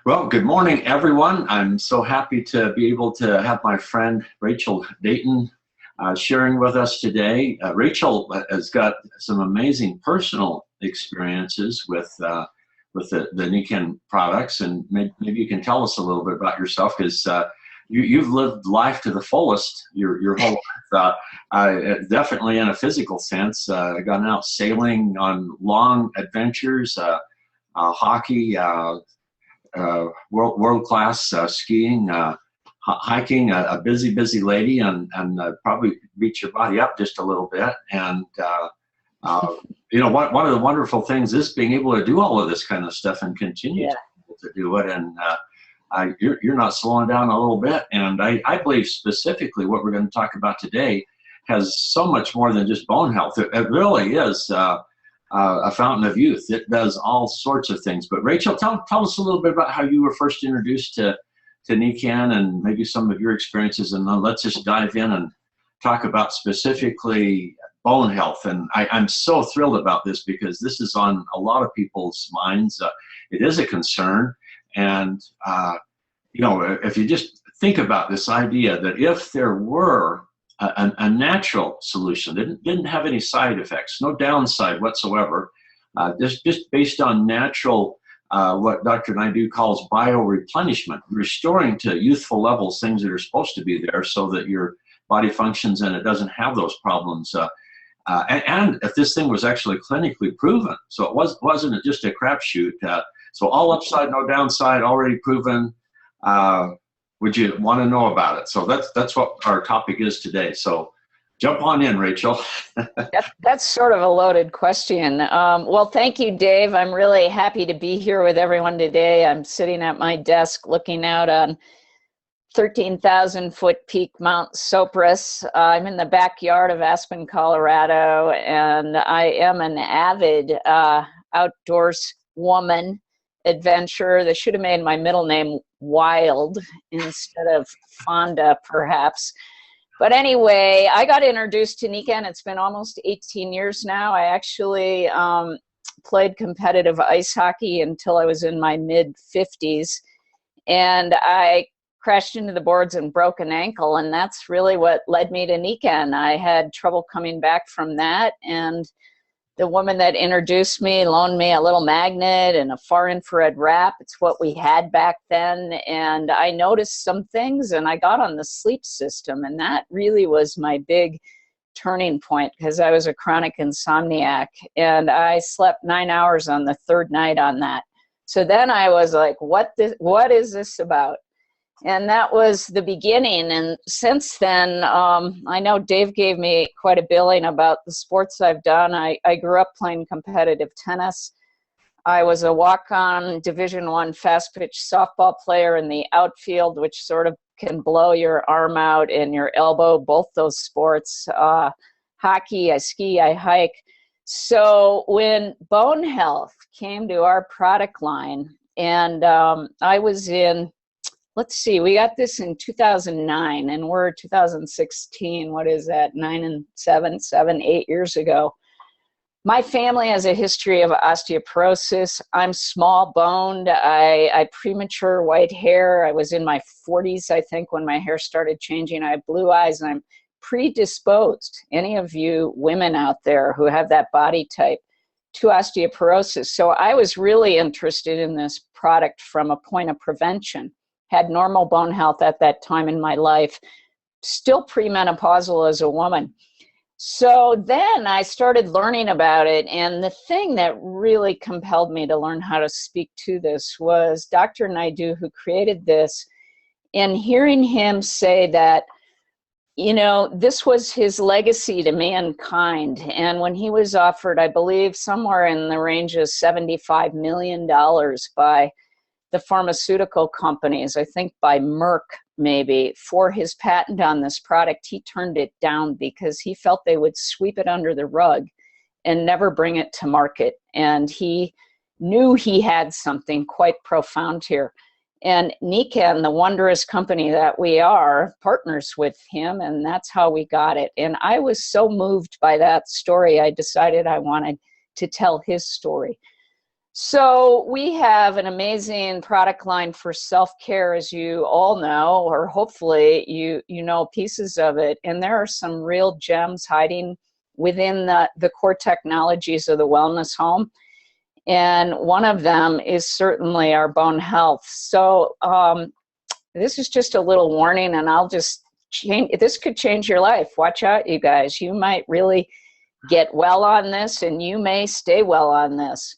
Well, good morning, everyone. I'm so happy to be able to have my friend Rachel Dayton sharing with us today. Rachel has got some amazing personal experiences with the Niken products, and maybe you can tell us a little bit about yourself because you've lived life to the fullest your whole life. Definitely in a physical sense, gone out sailing on long adventures, hockey. World class skiing, hiking, a busy lady, and probably beat your body up just a little bit. And uh, one of the wonderful things is being able to do all of this kind of stuff and continue Yeah. to do it. And you're not slowing down a little bit. And I believe specifically what we're going to talk about today has so much more than just bone health. It really is. A fountain of youth. It does all sorts of things. But Rachel, tell us a little bit about how you were first introduced to Nikan and maybe some of your experiences, and then let's just dive in and talk about specifically bone health. And I'm so thrilled about this because this is on a lot of people's minds. It is a concern, and if you just think about this idea that if there were a natural solution that didn't have any side effects, no downside whatsoever, just based on natural, what Dr. Naidu calls bioreplenishment, restoring to youthful levels things that are supposed to be there so that your body functions and it doesn't have those problems. And if this thing was actually clinically proven, so wasn't just a crapshoot. So all upside, no downside, already proven. Would you want to know about it? So that's what our topic is today. So jump on in, Rachel. That's sort of a loaded question. Well, thank you, Dave. I'm really happy to be here with everyone today. I'm sitting at my desk looking out on 13,000-foot peak Mount Sopris. I'm in the backyard of Aspen, Colorado, and I am an avid outdoors woman adventurer. They should have made my middle name Wild instead of Fonda, perhaps. But anyway, I got introduced to Nikan. It's been almost 18 years now. I actually played competitive ice hockey until I was in my mid-50s. And I crashed into the boards and broke an ankle. And that's really what led me to Nikan. I had trouble coming back from that. And the woman that introduced me loaned me a little magnet and a far infrared wrap. It's what we had back then. And I noticed some things and I got on the sleep system. And that really was my big turning point because I was a chronic insomniac. And I slept 9 hours on the third night on that. So then I was like, what is this about? And that was the beginning. And since then, I know Dave gave me quite a billing about the sports I've done. I grew up playing competitive tennis. I was a walk-on Division I fast pitch softball player in the outfield, which sort of can blow your arm out and your elbow, both those sports. Hockey, I ski, I hike. So when bone health came to our product line, and I was in, let's see, we got this in 2009 and we're 2016. What is that? 8 years ago. My family has a history of osteoporosis. I'm small boned. I premature white hair. I was in my 40s, I think, when my hair started changing. I have blue eyes and I'm predisposed, any of you women out there who have that body type, to osteoporosis. So I was really interested in this product from a point of prevention. Had normal bone health at that time in my life, still premenopausal as a woman. So then I started learning about it, and the thing that really compelled me to learn how to speak to this was Dr. Naidu, who created this, and hearing him say that, this was his legacy to mankind. And when he was offered, I believe, somewhere in the range of $75 million by the pharmaceutical companies, I think by Merck maybe, for his patent on this product, he turned it down because he felt they would sweep it under the rug and never bring it to market. And he knew he had something quite profound here. And Nikan, the wondrous company that we are, partners with him, and that's how we got it. And I was so moved by that story, I decided I wanted to tell his story. So we have an amazing product line for self-care, as you all know, or hopefully you know pieces of it. And there are some real gems hiding within the core technologies of the wellness home. And one of them is certainly our bone health. So this is just a little warning, and I'll just change. This could change your life. Watch out, you guys. You might really get well on this, and you may stay well on this.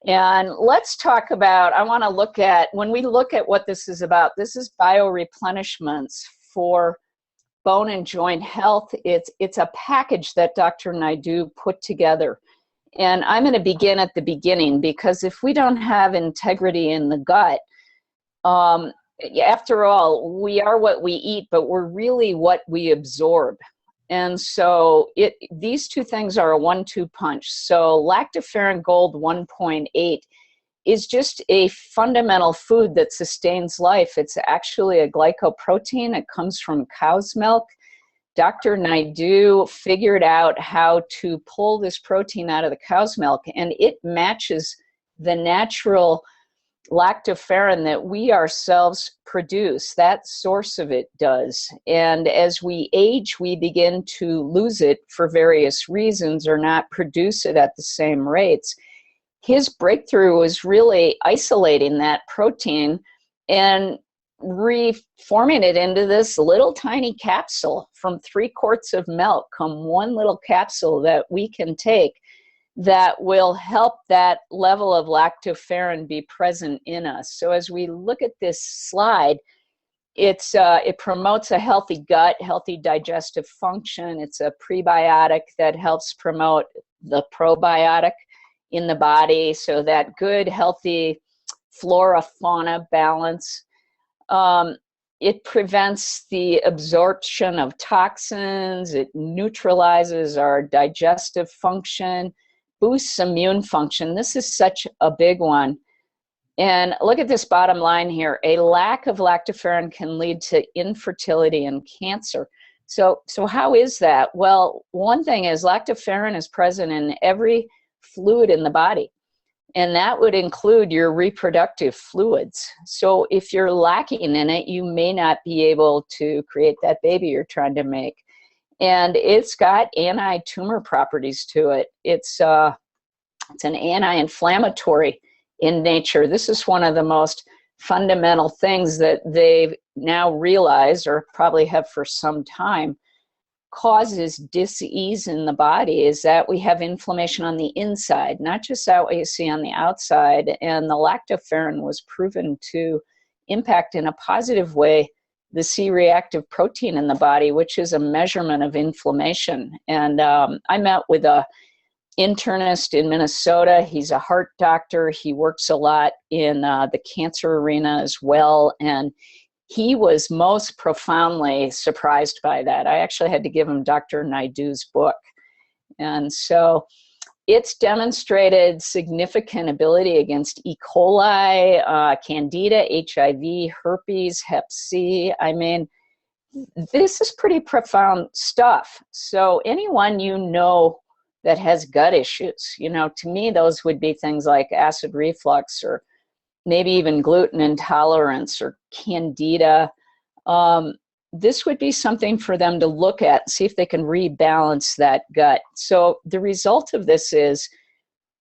And let's talk about, I want to look at, when we look at what this is about, this is bioreplenishments for bone and joint health. It's a package that Dr. Naidoo put together. And I'm going to begin at the beginning, because if we don't have integrity in the gut, after all, we are what we eat, but we're really what we absorb. And so these two things are a 1-2 punch. So lactoferrin gold 1.8 is just a fundamental food that sustains life. It's actually a glycoprotein. It comes from cow's milk. Dr. Naidoo figured out how to pull this protein out of the cow's milk, and it matches the natural lactoferrin that we ourselves produce. That source of it does. And as we age, we begin to lose it for various reasons or not produce it at the same rates. His breakthrough was really isolating that protein and reforming it into this little tiny capsule. From 3 quarts of milk come one little capsule that we can take that will help that level of lactoferrin be present in us. So as we look at this slide, it promotes a healthy gut, healthy digestive function. It's a prebiotic that helps promote the probiotic in the body, so that good, healthy flora-fauna balance. It prevents the absorption of toxins. It neutralizes our digestive function, boosts immune function. This is such a big one. And look at this bottom line here. A lack of lactoferrin can lead to infertility and cancer. So how is that? Well, one thing is lactoferrin is present in every fluid in the body, and that would include your reproductive fluids. So if you're lacking in it, you may not be able to create that baby you're trying to make. And it's got anti-tumor properties to it. It's an anti-inflammatory in nature. This is one of the most fundamental things that they've now realized, or probably have for some time, causes dis-ease in the body, is that we have inflammation on the inside, not just that what you see on the outside. And the lactoferrin was proven to impact in a positive way the C-reactive protein in the body, which is a measurement of inflammation. And I met with a internist in Minnesota. He's a heart doctor. He works a lot in the cancer arena as well. And he was most profoundly surprised by that. I actually had to give him Dr. Naidoo's book. And so it's demonstrated significant ability against E. coli, candida, HIV, herpes, hep C. I mean, this is pretty profound stuff. So anyone you know that has gut issues, to me, those would be things like acid reflux, or maybe even gluten intolerance, or candida. This would be something for them to look at, see if they can rebalance that gut. So the result of this is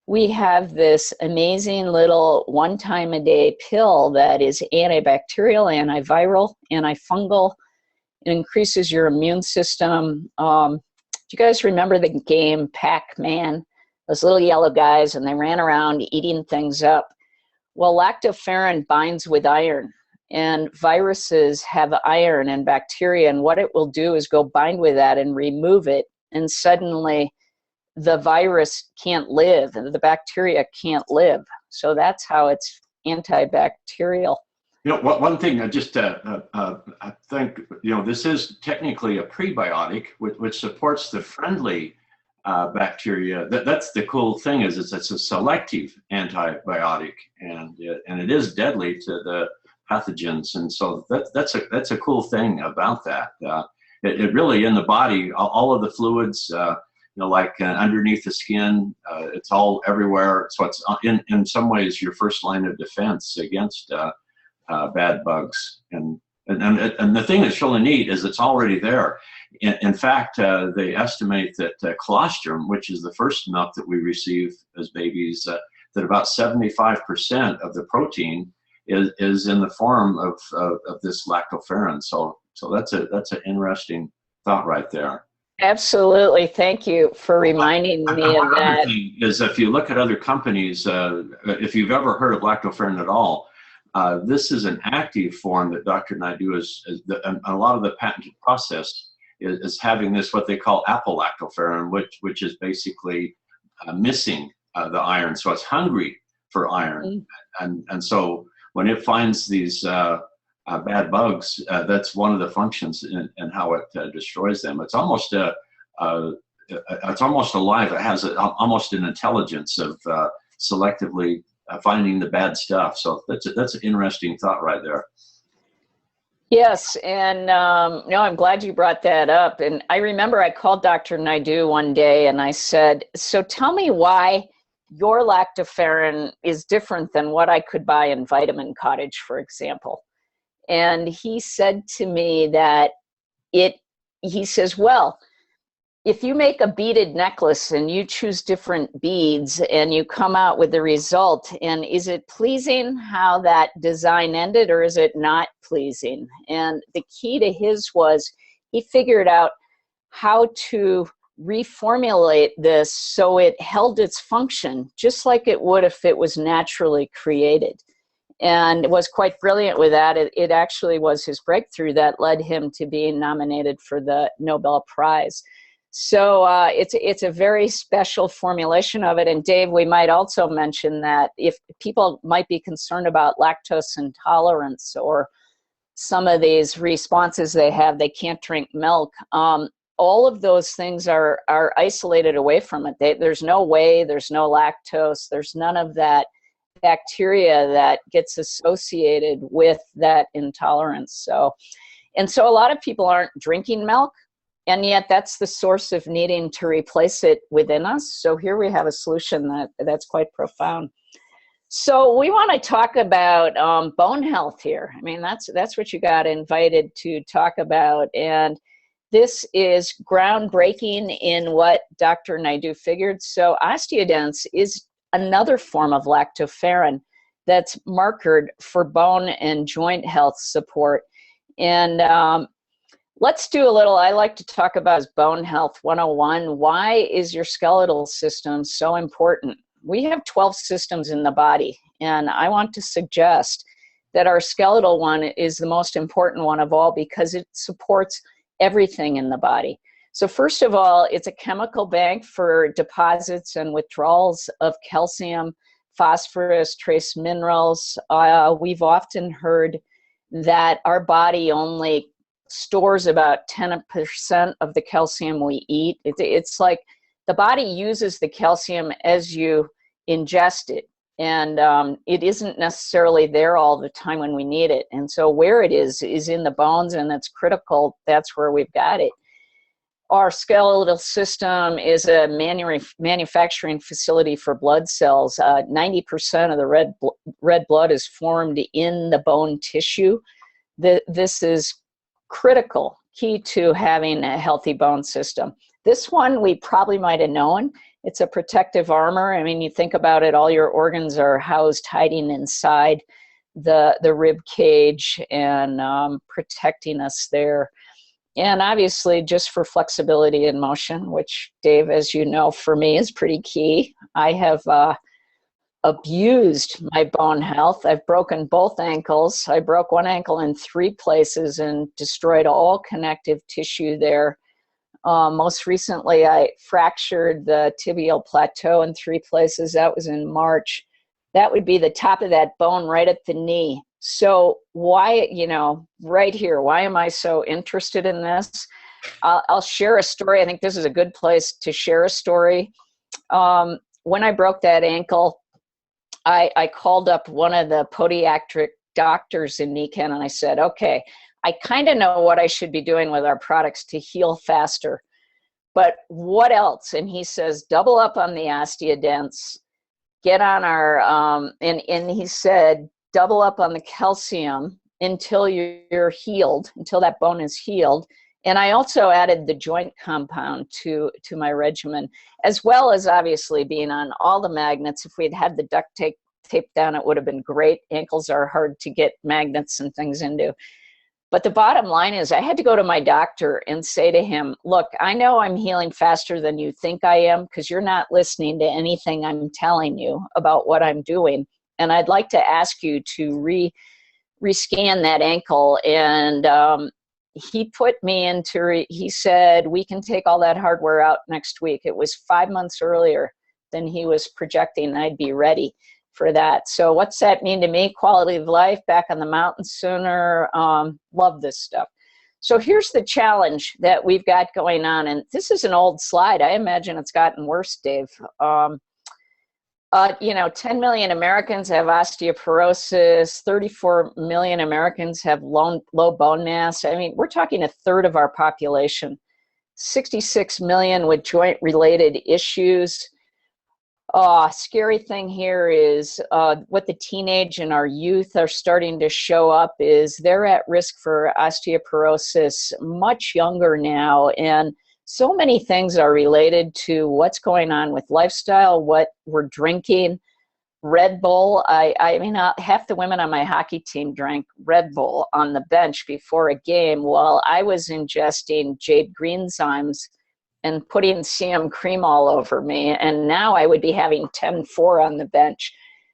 we have this amazing little 1-time-a-day pill that is antibacterial, antiviral, antifungal. It increases your immune system. Do you guys remember the game Pac-Man? Those little yellow guys, and they ran around eating things up. Well, lactoferrin binds with iron, and viruses have iron and bacteria, and what it will do is go bind with that and remove it, and suddenly the virus can't live and the bacteria can't live. So that's how it's antibacterial. One thing I just I think, this is technically a prebiotic, which supports the friendly bacteria. That's the cool thing, is it's a selective antibiotic, and it is deadly to the pathogens. And so that's a cool thing about that. It really, in the body, all of the fluids, like underneath the skin. It's all everywhere. So it's in some ways your first line of defense against bad bugs. And the thing that's really neat is it's already there. In fact, they estimate that colostrum, which is the first milk that we receive as babies, that about 75% of the protein is in the form of this lactoferrin. So that's an interesting thought right there. Absolutely. Thank you for reminding me of that. Other thing is, if you look at other companies, if you've ever heard of lactoferrin at all, this is an active form that Dr. Naidoo and a lot of the patented process is having this, what they call apolactoferrin, which is basically missing the iron. So it's hungry for iron. And so when it finds these bad bugs, that's one of the functions in how it destroys them. It's almost it's almost alive. It has almost an intelligence of selectively finding the bad stuff. So that's an interesting thought right there. Yes, and no, I'm glad you brought that up. And I remember I called Dr. Naidoo one day and I said, so tell me why your lactoferrin is different than what I could buy in Vitamin Cottage, for example. And he said to me that he says, well, if you make a beaded necklace and you choose different beads and you come out with the result, and is it pleasing how that design ended, or is it not pleasing? And the key to his was he figured out how to reformulate this so it held its function just like it would if it was naturally created. And was quite brilliant with that. It actually was his breakthrough that led him to being nominated for the Nobel Prize. So it's a very special formulation of it. And Dave, we might also mention that if people might be concerned about lactose intolerance or some of these responses they have, they can't drink milk. All of those things are isolated away from it. There's no whey, there's no lactose, there's none of that bacteria that gets associated with that intolerance. So a lot of people aren't drinking milk, and yet that's the source of needing to replace it within us. So here we have a solution that's quite profound. So we want to talk about bone health here. I mean, that's what you got invited to talk about. And this is groundbreaking in what Dr. Naidoo figured. So osteodents is another form of lactoferrin that's markered for bone and joint health support. And let's do a little, I like to talk about Bone Health 101. Why is your skeletal system so important? We have 12 systems in the body, and I want to suggest that our skeletal one is the most important one of all because it supports everything in the body. So first of all, it's a chemical bank for deposits and withdrawals of calcium, phosphorus, trace minerals. We've often heard that our body only stores about 10% of the calcium we eat. It's like the body uses the calcium as you ingest it, and it isn't necessarily there all the time when we need it. And so where it is in the bones, and it's critical. That's where we've got it. Our skeletal system is a manufacturing facility for blood cells. 90% of the red blood is formed in the bone tissue. This is critical, key to having a healthy bone system. This one we probably might have known. It's a protective armor. I mean, you think about it, all your organs are housed, hiding inside the rib cage and protecting us there. And obviously just for flexibility and motion, which Dave, as you know, for me is pretty key. I have abused my bone health. I've broken both ankles. I broke one ankle in 3 places and destroyed all connective tissue there. Most recently, I fractured the tibial plateau in 3 places. That was in March. That would be the top of that bone right at the knee. So why, right here, why am I so interested in this? I'll share a story. I think this is a good place to share a story. When I broke that ankle, I called up one of the podiatric doctors in Nikan and I said, okay, I kind of know what I should be doing with our products to heal faster. but what else? And he says, double up on the osteodents, get on our, and he said, double up on the calcium until you're healed, until that bone is healed. And I also added the joint compound to my regimen, as well as obviously being on all the magnets. If we'd had the duct tape down, it would have been great. Ankles are hard to get magnets and things into. But the bottom line is I had to go to my doctor and say to him, look, I know I'm healing faster than you think I am because you're not listening to anything I'm telling you about what I'm doing. And I'd like to ask you to rescan that ankle. And he put me into, he said, we can take all that hardware out next week. It was 5 months earlier than he was projecting I'd be ready for that. So what's that mean to me? Quality of life, back on the mountain sooner. Love this stuff. So here's the challenge that we've got going on. And this is an old slide. I imagine it's gotten worse, Dave. 10 million Americans have osteoporosis. 34 million Americans have low bone mass. I mean, we're talking a third of our population. 66 million with joint-related issues. Scary thing here is what the teenage and our youth are starting to show up is they're at risk for osteoporosis much younger now. And so many things are related to what's going on with lifestyle, what we're drinking. Red Bull, I mean, half the women on my hockey team drank Red Bull on the bench before a game while I was ingesting Jade Greenzymes and putting CM cream all over me. And now I would be having 10-4 on the bench.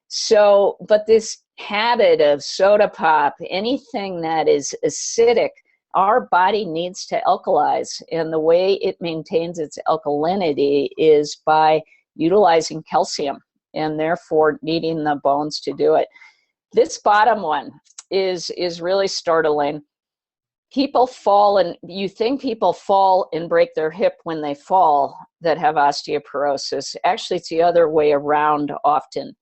So, but this habit of soda pop, anything that is acidic, our body needs to alkalize. And the way it maintains its alkalinity is by utilizing calcium and therefore needing the bones to do it. This bottom one is really startling. People fall, and you think people fall and break their hip when they fall that have osteoporosis. Actually, it's the other way around often.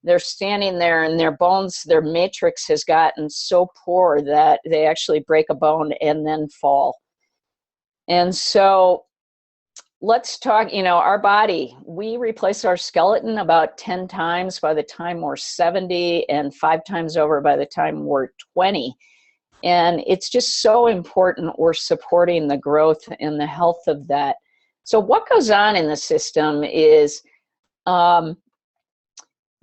They're standing there and their bones, their matrix has gotten so poor that they actually break a bone and then fall. And so let's talk, our body, we replace our skeleton about 10 times by the time we're 70 and 5 times over by the time we're 20. And it's just so important we're supporting the growth and the health of that. So what goes on in the system is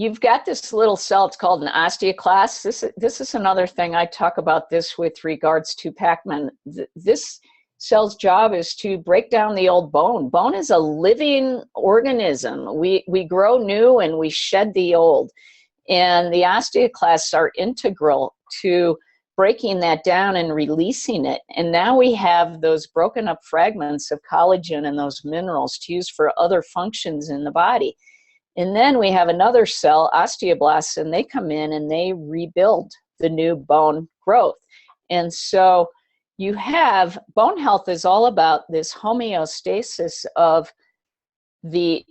you've got this little cell, it's called an osteoclast. This is another thing I talk about this with regards to Pacman. This cell's job is to break down the old bone. Bone is a living organism. We grow new and we shed the old. And the osteoclasts are integral to breaking that down and releasing it. And now we have those broken up fragments of collagen and those minerals to use for other functions in the body. And then we have another cell, osteoblasts, and they come in and they rebuild the new bone growth. And so you have, bone health is all about this homeostasis of the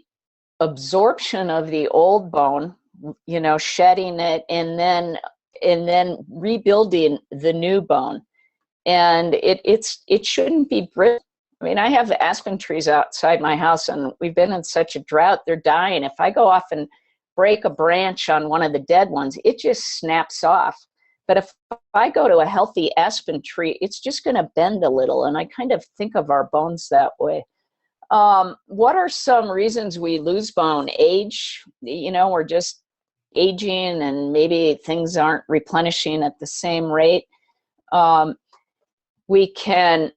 absorption of the old bone, shedding it, and then rebuilding the new bone. And it shouldn't be brittle. I mean, I have aspen trees outside my house and we've been in such a drought, they're dying. If I go off and break a branch on one of the dead ones, it just snaps off. But if I go to a healthy aspen tree, it's just going to bend a little. And I kind of think of our bones that way. What are some reasons we lose bone? Age, we're just aging and maybe things aren't replenishing at the same rate. We can,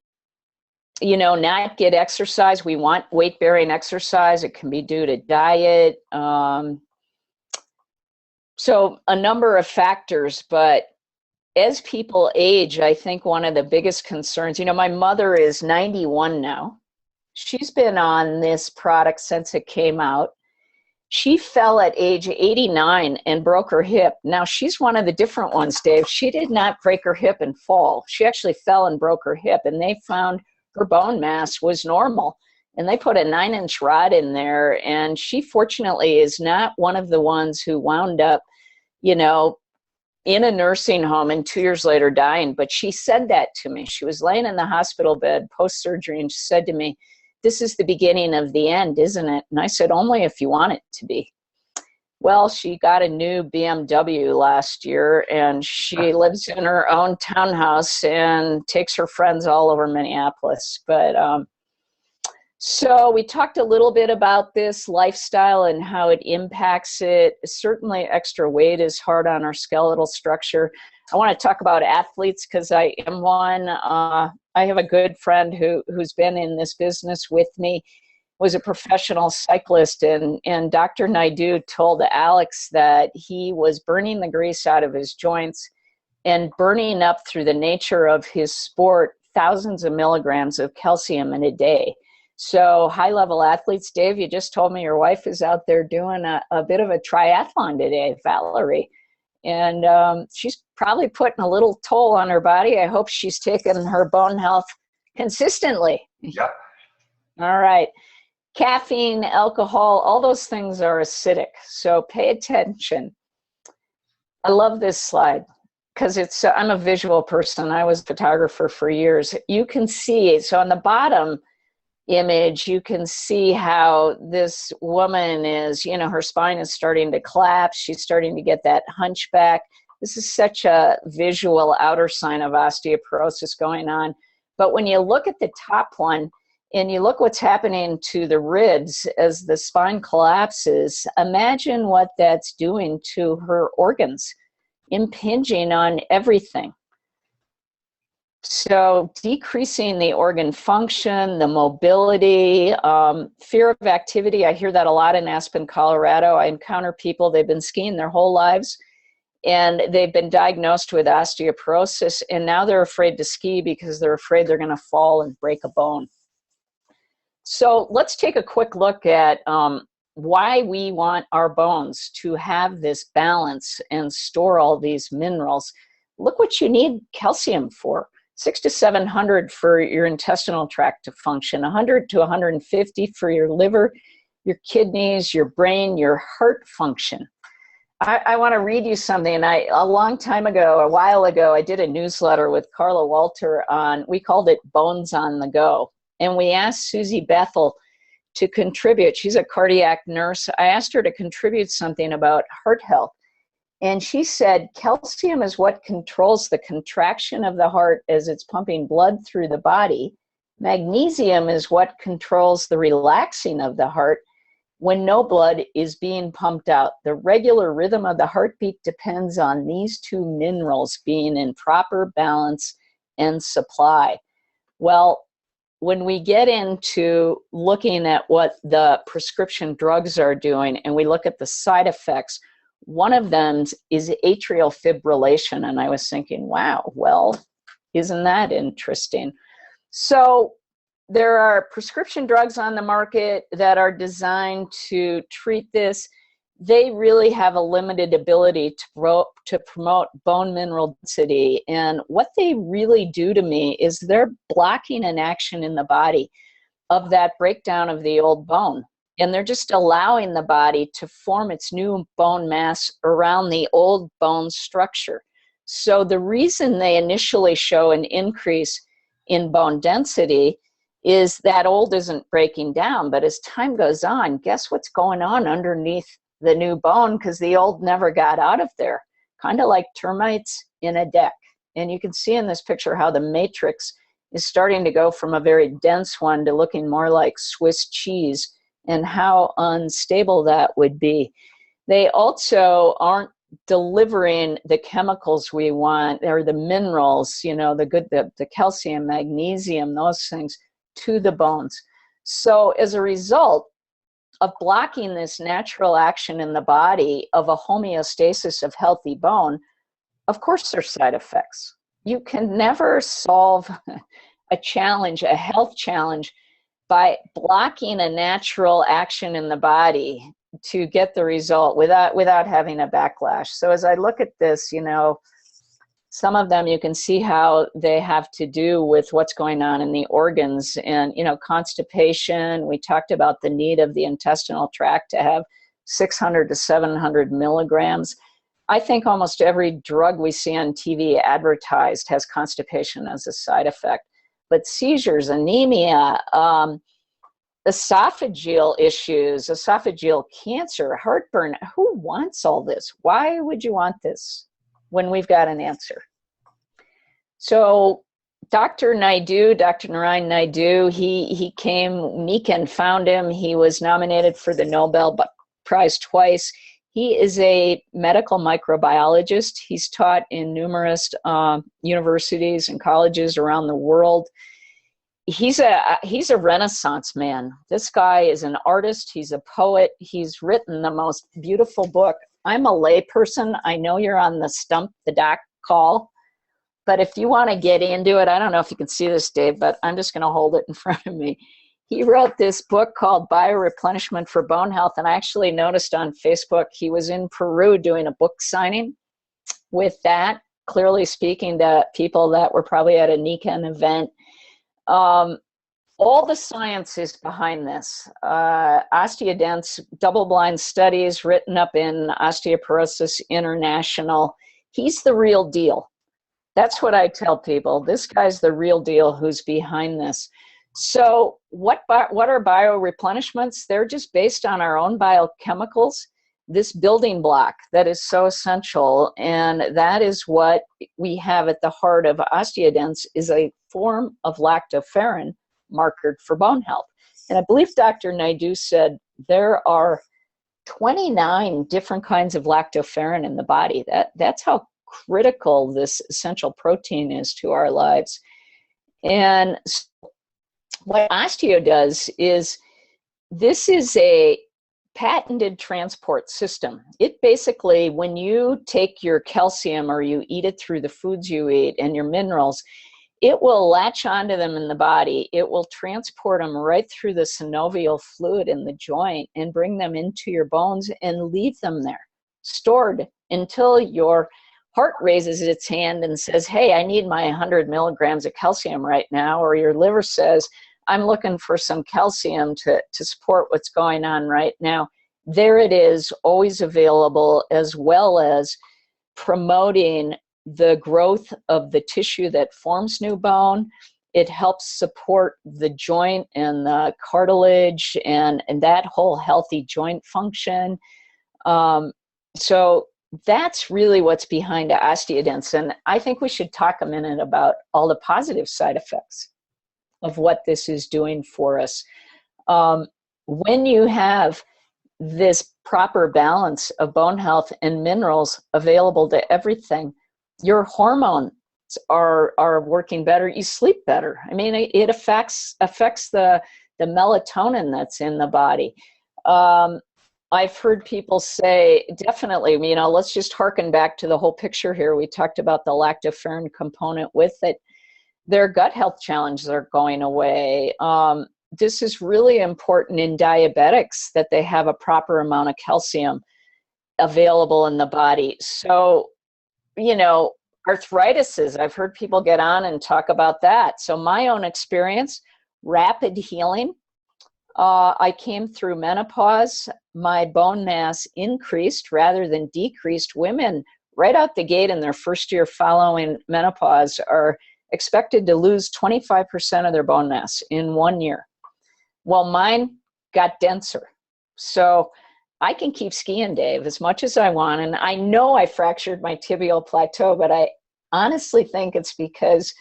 not get exercise. We want weight-bearing exercise. It can be due to diet. So a number of factors, but as people age, I think one of the biggest concerns, my mother is 91 now. She's been on this product since it came out. She fell at age 89 and broke her hip. Now, she's one of the different ones, Dave. She did not break her hip and fall. She actually fell and broke her hip, and they found her bone mass was normal. And they put a 9-inch rod in there, and she fortunately is not one of the ones who wound up, in a nursing home and 2 years later dying. But she said that to me. She was laying in the hospital bed post-surgery, and she said to me, this is the beginning of the end, isn't it? And I said, only if you want it to be. Well, she got a new BMW last year, and she lives in her own townhouse and takes her friends all over Minneapolis. But so we talked a little bit about this lifestyle and how it impacts it. Certainly extra weight is hard on our skeletal structure. I want to talk about athletes because I am one. I have a good friend who's been in this business with me, was a professional cyclist, and Dr. Naidu told Alex that he was burning the grease out of his joints and burning up, through the nature of his sport, thousands of milligrams of calcium in a day. So high-level athletes, Dave, you just told me your wife is out there doing a bit of a triathlon today, Valerie. And she's probably putting a little toll on her body. I hope she's taking her bone health consistently. Yep. All right. Caffeine, alcohol, all those things are acidic. So pay attention. I love this slide because I'm a visual person. I was a photographer for years. You can see, so on the bottom image, you can see how this woman is, her spine is starting to collapse. She's starting to get that hunchback. This is such a visual outer sign of osteoporosis going on. But when you look at the top one and you look what's happening to the ribs as the spine collapses, imagine what that's doing to her organs, impinging on everything. So decreasing the organ function, the mobility, fear of activity. I hear that a lot in Aspen, Colorado. I encounter people, they've been skiing their whole lives and they've been diagnosed with osteoporosis, and now they're afraid to ski because they're afraid they're going to fall and break a bone. So let's take a quick look at why we want our bones to have this balance and store all these minerals. Look what you need calcium for. 600 to 700 for your intestinal tract to function, 100 to 150 for your liver, your kidneys, your brain, your heart function. I want to read you something. A long time ago, a while ago, I did a newsletter with Carla Walter we called it Bones on the Go. And we asked Susie Bethel to contribute. She's a cardiac nurse. I asked her to contribute something about heart health. And she said, calcium is what controls the contraction of the heart as it's pumping blood through the body. Magnesium is what controls the relaxing of the heart when no blood is being pumped out. The regular rhythm of the heartbeat depends on these two minerals being in proper balance and supply. Well, when we get into looking at what the prescription drugs are doing and we look at the side effects, one of them is atrial fibrillation. And I was thinking, wow, well, isn't that interesting? So there are prescription drugs on the market that are designed to treat this. They really have a limited ability to promote bone mineral density. And what they really do to me is they're blocking an action in the body of that breakdown of the old bone. And they're just allowing the body to form its new bone mass around the old bone structure. So the reason they initially show an increase in bone density is that old isn't breaking down. But as time goes on, guess what's going on underneath the new bone? Because the old never got out of there, kind of like termites in a deck. And you can see in this picture how the matrix is starting to go from a very dense one to looking more like Swiss cheese, and how unstable that would be. They also aren't delivering the chemicals we want, or the minerals, the calcium, magnesium, those things to the bones. So as a result of blocking this natural action in the body of a homeostasis of healthy bone, of course there's side effects. You can never solve a challenge, a health challenge, by blocking a natural action in the body to get the result without having a backlash. So as I look at this, some of them you can see how they have to do with what's going on in the organs and, constipation. We talked about the need of the intestinal tract to have 600 to 700 milligrams. I think almost every drug we see on TV advertised has constipation as a side effect. But seizures, anemia, esophageal issues, esophageal cancer, heartburn. Who wants all this? Why would you want this when we've got an answer? So Dr. Naidu, Dr. Narayan Naidu, he came, Nikken found him. He was nominated for the Nobel Prize twice. He is a medical microbiologist. He's taught in numerous universities and colleges around the world. He's a Renaissance man. This guy is an artist. He's a poet. He's written the most beautiful book. I'm a layperson. I know you're on the Stump the Doc call, but if you want to get into it, I don't know if you can see this, Dave, but I'm just going to hold it in front of me. He wrote this book called Bioreplenishment for Bone Health, and I actually noticed on Facebook he was in Peru doing a book signing with that, clearly speaking to people that were probably at a Nikken event. All the science is behind this. OsteoDens, double-blind studies written up in Osteoporosis International. He's the real deal. That's what I tell people. This guy's the real deal who's behind this. So what are bioreplenishments? They're just based on our own biochemicals, this building block that is so essential. And that is what we have at the heart of OsteoDens, is a form of lactoferrin markered for bone health. And I believe Dr. Naidu said there are 29 different kinds of lactoferrin in the body. That's how critical this essential protein is to our lives. And what Osteo does is, this is a patented transport system. It basically, when you take your calcium or you eat it through the foods you eat and your minerals, it will latch onto them in the body. It will transport them right through the synovial fluid in the joint and bring them into your bones and leave them there, stored until your heart raises its hand and says, hey, I need my 100 milligrams of calcium right now, or your liver says, I'm looking for some calcium to support what's going on right now. There it is, always available, as well as promoting the growth of the tissue that forms new bone. It helps support the joint and the cartilage and that whole healthy joint function. So that's really what's behind OsteoDens. And I think we should talk a minute about all the positive side effects of what this is doing for us. When you have this proper balance of bone health and minerals available to everything, your hormones are working better, you sleep better. I mean, it affects the melatonin that's in the body. I've heard people say, definitely, let's just harken back to the whole picture here. We talked about the lactoferrin component with it. Their gut health challenges are going away. This is really important in diabetics, that they have a proper amount of calcium available in the body. So, arthritis, I've heard people get on and talk about that. So my own experience, rapid healing. I came through menopause. My bone mass increased rather than decreased. Women right out the gate in their first year following menopause are expected to lose 25% of their bone mass in 1 year. Well, mine got denser. So I can keep skiing, Dave, as much as I want. And I know I fractured my tibial plateau, but I honestly think it's because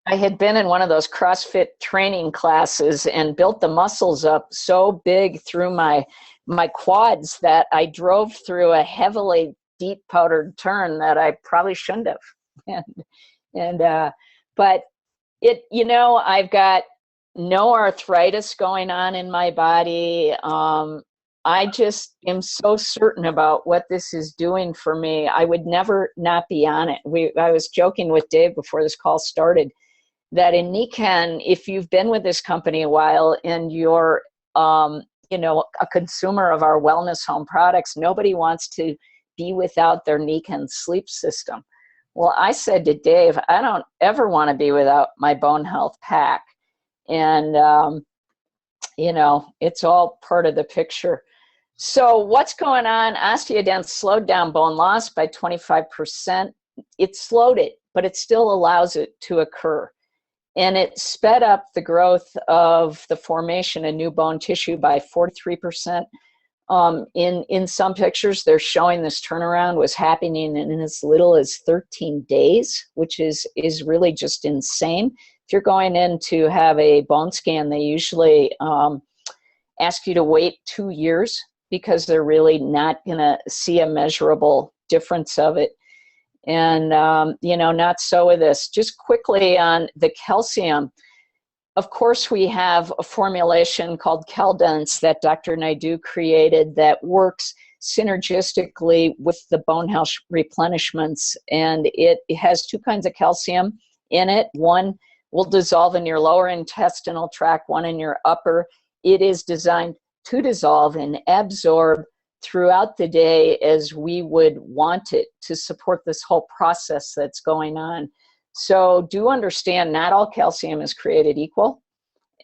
I had been in one of those CrossFit training classes and built the muscles up so big through my quads that I drove through a heavily deep powdered turn that I probably shouldn't have. But I've got no arthritis going on in my body. I just am so certain about what this is doing for me. I would never not be on it. I was joking with Dave before this call started that in Nikken, if you've been with this company a while and you're, a consumer of our wellness home products, nobody wants to be without their Nikken sleep system. Well, I said to Dave, I don't ever want to be without my bone health pack. And, it's all part of the picture. So what's going on? OsteoDens slowed down bone loss by 25%. It slowed it, but it still allows it to occur. and it sped up the growth of the formation of new bone tissue by 43%. In some pictures, they're showing this turnaround was happening in as little as 13 days, which is really just insane. If you're going in to have a bone scan, they usually ask you to wait 2 years because they're really not going to see a measurable difference of it. And, not so with this. Just quickly on the calcium. Of course, we have a formulation called CalDense that Dr. Naidoo created that works synergistically with the bone health replenishments. And it has 2 kinds of calcium in it. One will dissolve in your lower intestinal tract, one in your upper. It is designed to dissolve and absorb throughout the day as we would want it to support this whole process that's going on. So do understand not all calcium is created equal.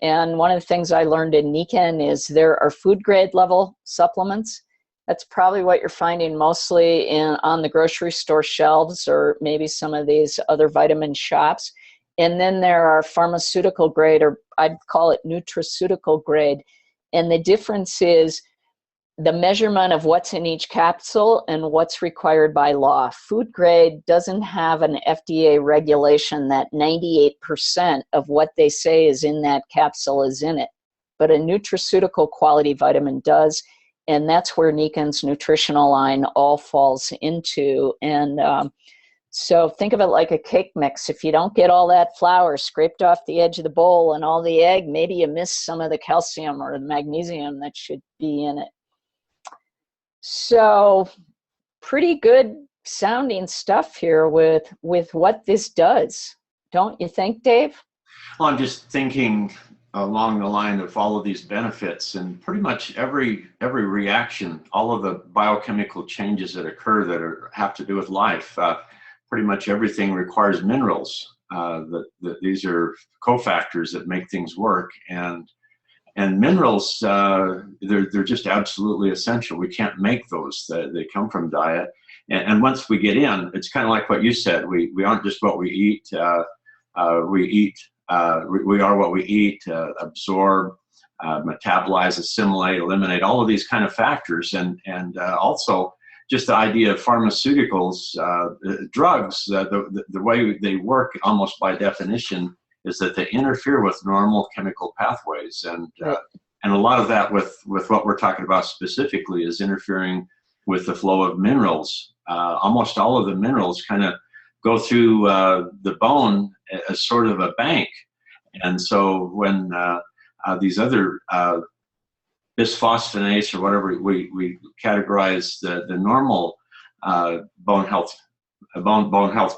And one of the things I learned in Nikken is there are food grade level supplements. That's probably what you're finding mostly on the grocery store shelves or maybe some of these other vitamin shops. And then there are pharmaceutical grade, or I'd call it nutraceutical grade. And the difference is the measurement of what's in each capsule and what's required by law. Food grade doesn't have an FDA regulation that 98% of what they say is in that capsule is in it. But a nutraceutical quality vitamin does, and that's where Nikken's nutritional line all falls into. And so think of it like a cake mix. If you don't get all that flour scraped off the edge of the bowl and all the egg, maybe you miss some of the calcium or the magnesium that should be in it. So pretty good sounding stuff here with what this does. Don't you think, Dave? Well, I'm just thinking along the line of all of these benefits, and pretty much every reaction, all of the biochemical changes that occur that have to do with life, pretty much everything requires minerals. These are cofactors that make things work, and minerals, they're just absolutely essential. We can't make those. They come from diet. And once we get in, it's kind of like what you said. We aren't just what we eat. We are what we eat, absorb, metabolize, assimilate, eliminate, all of these kind of factors. And also just the idea of pharmaceuticals, drugs, the way they work almost by definition is that they interfere with normal chemical pathways, and a lot of that with what we're talking about specifically is interfering with the flow of minerals. Almost all of the minerals kind of go through the bone as sort of a bank, and so when these other bisphosphonates or whatever we categorize the normal bone health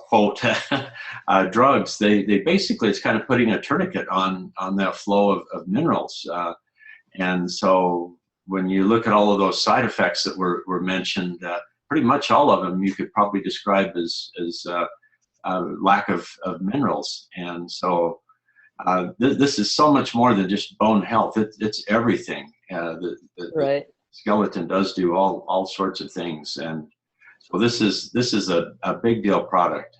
quote drugs, they basically, it's kind of putting a tourniquet on that flow of minerals, and so when you look at all of those side effects that were mentioned, pretty much all of them you could probably describe as lack of minerals. And so this is so much more than just bone health. It's everything. The skeleton does do all sorts of things, and so this is a big deal product.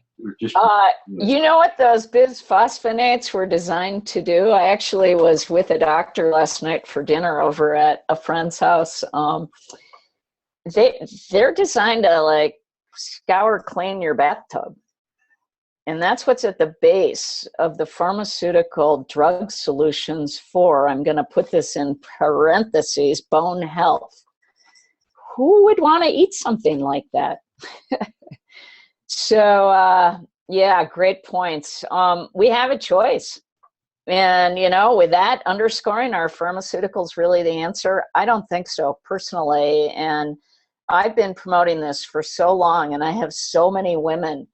You know what those bisphosphonates were designed to do? I actually was with a doctor last night for dinner over at a friend's house. They're designed to like scour clean your bathtub. And that's what's at the base of the pharmaceutical drug solutions for, I'm going to put this in parentheses, bone health. Who would want to eat something like that? So, yeah, great points. We have a choice. And, with that underscoring, are pharmaceuticals really the answer? I don't think so, personally. And I've been promoting this for so long, and I have so many women.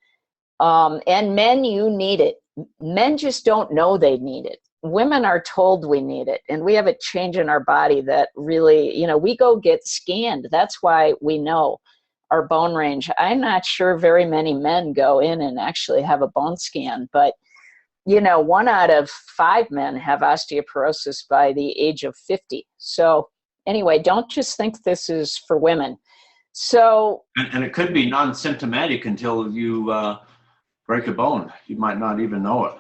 And men, you need it. Men just don't know they need it. Women are told we need it. And we have a change in our body that really, we go get scanned. That's why we know our bone range. I'm not sure very many men go in and actually have a bone scan, but 1 out of 5 men have osteoporosis by the age of 50. So anyway, don't just think this is for women. So, and it could be non-symptomatic until you break a bone. You might not even know it.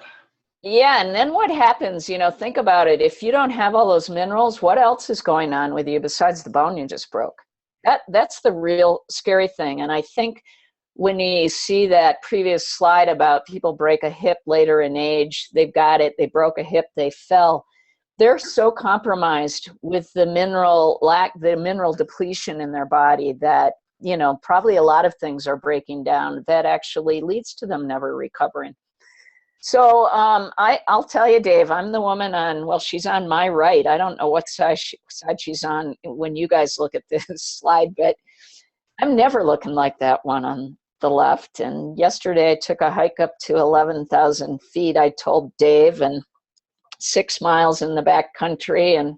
Yeah, and then what happens, think about it. If you don't have all those minerals, what else is going on with you besides the bone you just broke? That's the real scary thing. And I think when you see that previous slide about people break a hip later in age, they've got it, they broke a hip, they fell. They're so compromised with the mineral depletion in their body that, probably a lot of things are breaking down that actually leads to them never recovering. So I'll tell you, Dave, I'm the woman on, well, she's on my right. I don't know what side she's on when you guys look at this slide, but I'm never looking like that one on the left. And yesterday I took a hike up to 11,000 feet, I told Dave, and 6 miles in the back country, and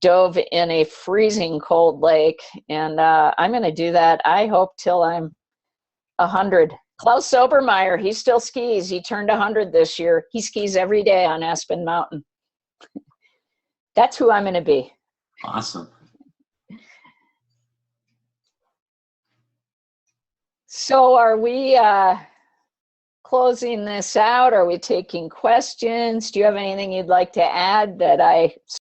dove in a freezing cold lake. And I'm going to do that, I hope, till I'm 100. Klaus Obermeyer, he still skis. He turned 100 this year. He skis every day on Aspen Mountain. That's who I'm going to be. Awesome. So are we closing this out? Are we taking questions? Do you have anything you'd like to add that I